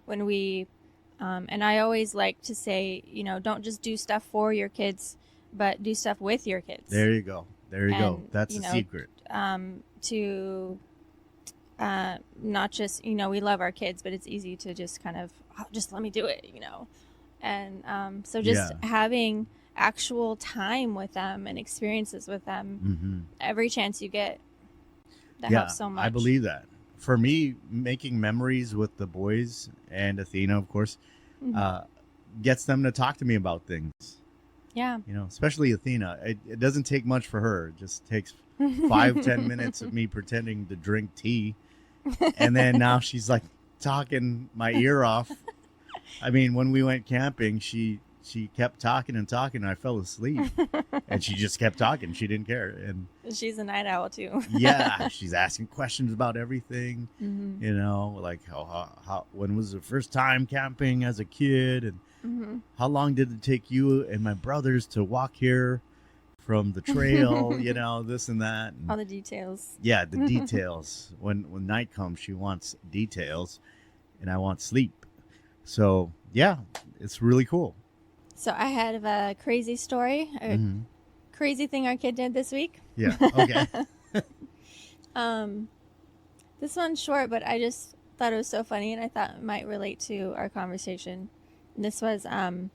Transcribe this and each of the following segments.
when we, and I always like to say, don't just do stuff for your kids, but do stuff with your kids. There you go. There you go. And, That's the secret. To not just, we love our kids, but it's easy to just kind of, just let me do it, And so just having actual time with them and experiences with them every chance you get, that helps so much. I believe that. For me, making memories with the boys and Athena, of course, gets them to talk to me about things. Yeah. Especially Athena. It doesn't take much for her. It just takes 5-10 minutes of me pretending to drink tea. And then now she's like talking my ear off. I mean, when we went camping, she kept talking and talking, and I fell asleep. And she just kept talking. She didn't care. And she's a night owl too. Yeah, she's asking questions about everything. Like how when was the first time camping as a kid, and how long did it take you and my brothers to walk here from the trail? This and that. And all the details. Yeah, the details. When night comes, she wants details, and I want sleep. So yeah, it's really cool. So I had a crazy story, crazy thing our kid did this week. Yeah, okay. This one's short, but I just thought it was so funny, and I thought it might relate to our conversation. And this was about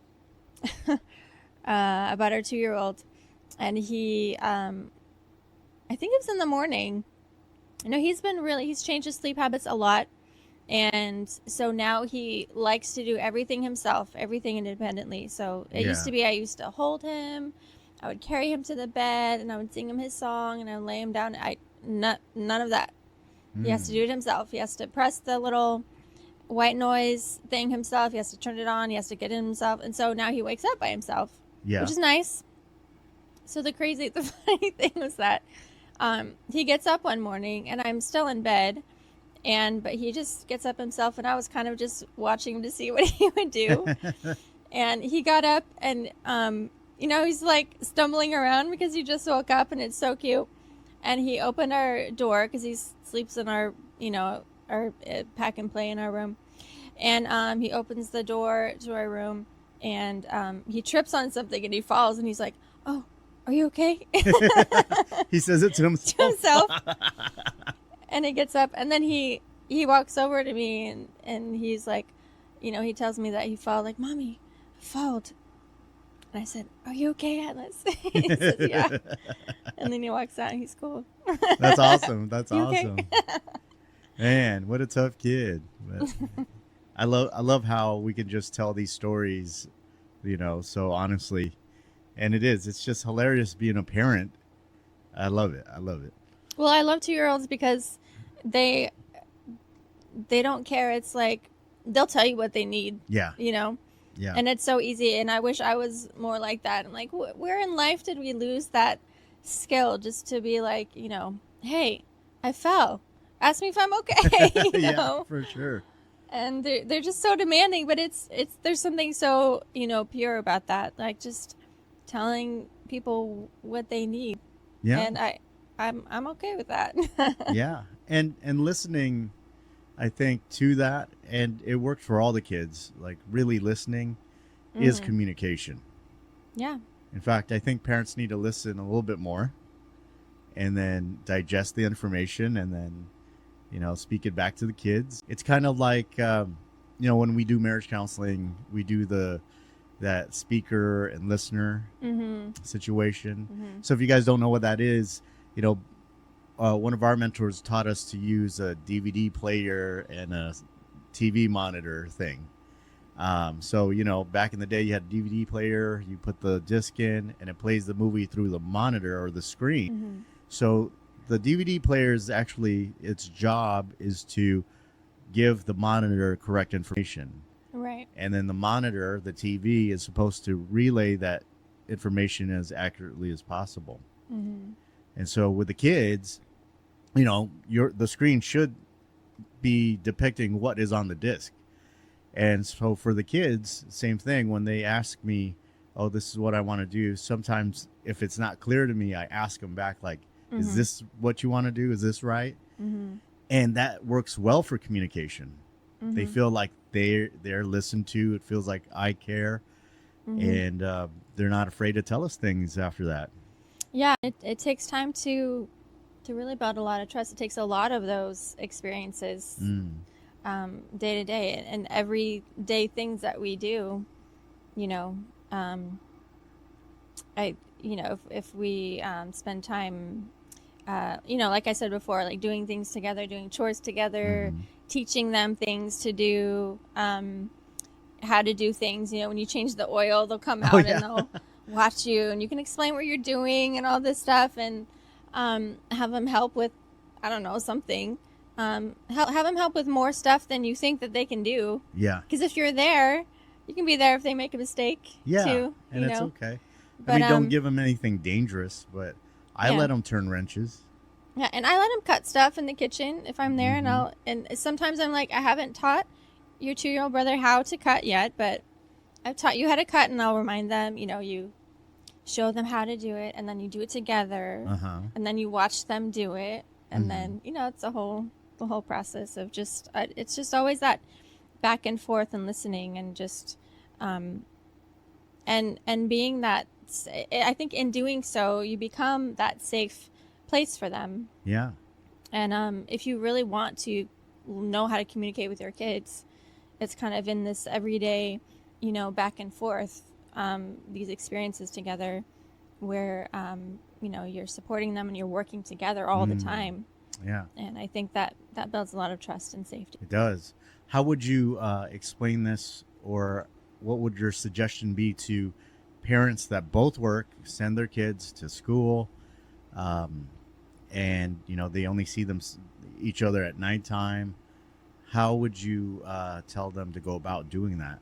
our 2-year-old, and he, I think it was in the morning. He's changed his sleep habits a lot. And so now he likes to do everything himself, everything independently. So it used to be I used to hold him, I would carry him to the bed, and I would sing him his song, and I would lay him down. None of that. He has to do it himself. He has to press the little white noise thing himself. He has to turn it on. He has to get in himself. And so now he wakes up by himself, which is nice. So the funny thing was that he gets up one morning, and I'm still in bed. But he just gets up himself, and I was kind of just watching him to see what he would do. And he got up, and he's like stumbling around because he just woke up, and it's so cute. And he opened our door because he sleeps in our pack and play in our room. And he opens the door to our room, and he trips on something, and he falls, and he's like, "Oh, are you okay?" He says it to himself. And he gets up, and then he walks over to me, and he's like, he tells me that he fell, like, "Mommy, I fell." And I said, "Are you okay, Atlas?" He says, "Yeah." And then he walks out, and he's cool. That's awesome. That's awesome. Okay? Man, what a tough kid. But I love how we can just tell these stories, so honestly. And it's just hilarious being a parent. I love it. Well, I love 2-year-olds because they don't care. It's like they'll tell you what they need. Yeah. Yeah. And it's so easy. And I wish I was more like that. And like, where in life did we lose that skill just to be like, hey, I fell. Ask me if I'm okay. Yeah, for sure. And they're just so demanding, but there's something so pure about that. Like just telling people what they need. Yeah. And I'm okay with that. Yeah. And listening, I think, to that, and it worked for all the kids, like really listening is communication. Yeah. In fact, I think parents need to listen a little bit more and then digest the information and then, speak it back to the kids. It's kind of like, when we do marriage counseling, we do that speaker and listener situation. So if you guys don't know what that is, one of our mentors taught us to use a DVD player and a TV monitor thing. So, back in the day, you had a DVD player, you put the disc in, and it plays the movie through the monitor or the screen. So the DVD player is actually, its job is to give the monitor correct information. Right. And then the monitor, the TV, is supposed to relay that information as accurately as possible. And so with the kids, the screen should be depicting what is on the disc. And so for the kids, same thing. When they ask me, "Oh, this is what I want to do," sometimes if it's not clear to me, I ask them back, like, "Is this what you want to do? Is this right?" And that works well for communication. They Mm-hmm. feel like they're listened to. It feels like I care, Mm-hmm. and they're not afraid to tell us things after that. Yeah, it takes time to really build a lot of trust. It takes a lot of those experiences Mm. day to day and everyday things that we do. You know, um, if we spend time, like I said before, like doing things together, doing chores together, Mm-hmm. teaching them things to do, how to do things. When you change the oil, they'll come Oh out and yeah. they'll watch you, and you can explain what you're doing and all this stuff, and have them help with, I don't know, something. Have them help with more stuff than you think that they can do. Yeah. Because if you're there, you can be there if they make a mistake Yeah, too. and it's okay. I But mean, don't give them anything dangerous, but I yeah. let them turn wrenches. Yeah, and I let them cut stuff in the kitchen if I'm there, and Mm-hmm. sometimes I'm like, I haven't taught your 2-year-old brother how to cut yet, but I've taught you how to cut, and I'll remind them. You show them how to do it, and then you do it together, Uh-huh. and then you watch them do it, and Mm-hmm. then it's the whole process of just it's just always that back and forth and listening and just um and being that. I think in doing so you become that safe place for them. Yeah. And if you really want to know how to communicate with your kids, it's kind of in this everyday, back and forth, these experiences together where, you're supporting them and you're working together all the Mm. time. Yeah, And I think that builds a lot of trust and safety. it does. How would you explain this, or what would your suggestion be to parents that both work, send their kids to school, um, and they only see each other at nighttime? How would you tell them to go about doing that?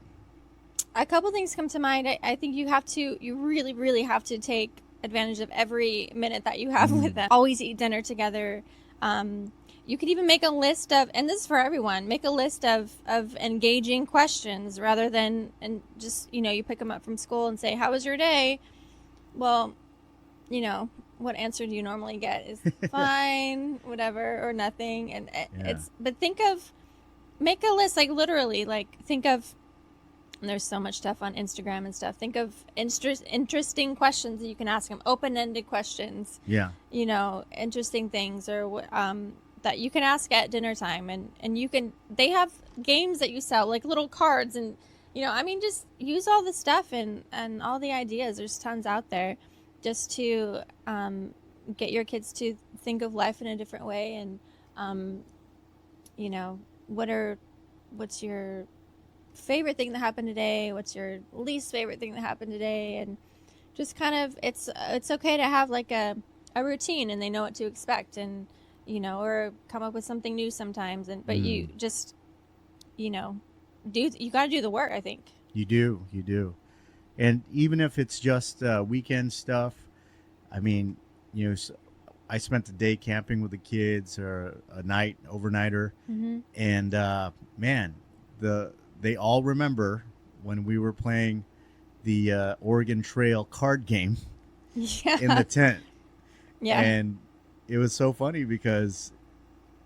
A couple things come to mind. I think you really, really have to take advantage of every minute that you have with Mm. them. Always eat dinner together. Um, you could even make a list of, and this is for everyone, make a list of engaging questions rather than, and just, you pick them up from school and say, how was your day? Well, what answer do you normally get is fine, whatever, or nothing. And Yeah. but make a list, like literally, like think of, and there's so much stuff on Instagram and stuff. Think of interesting questions that you can ask them, open-ended questions, Yeah. interesting things, or that you can ask at dinner time. And they have games that you sell, like little cards, and just use all the stuff and all the ideas. There's tons out there, just to get your kids to think of life in a different way. And um, you know, what's your favorite thing that happened today? What's your least favorite thing that happened today? And just kind of, it's okay to have like a routine, and they know what to expect, and or come up with something new sometimes. And but you Mm. just you know you got to do the work, I think. You do. You do. And even if it's just weekend stuff, I mean, I spent the day camping with the kids, or a night overnighter, Mm-hmm. and man, they all remember when we were playing the Oregon Trail card game in Yeah. the tent, Yeah, and it was so funny because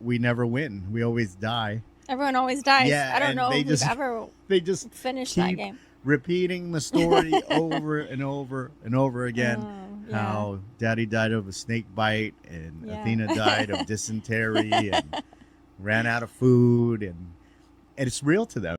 we never win; we always die. everyone always dies. Yeah, I don't and know who's ever they just finished that keep game. repeating the story over and over and over again. Oh, yeah. How Daddy died of a snake bite, and Athena died of Yeah. dysentery, and ran out of food, and it's real to them.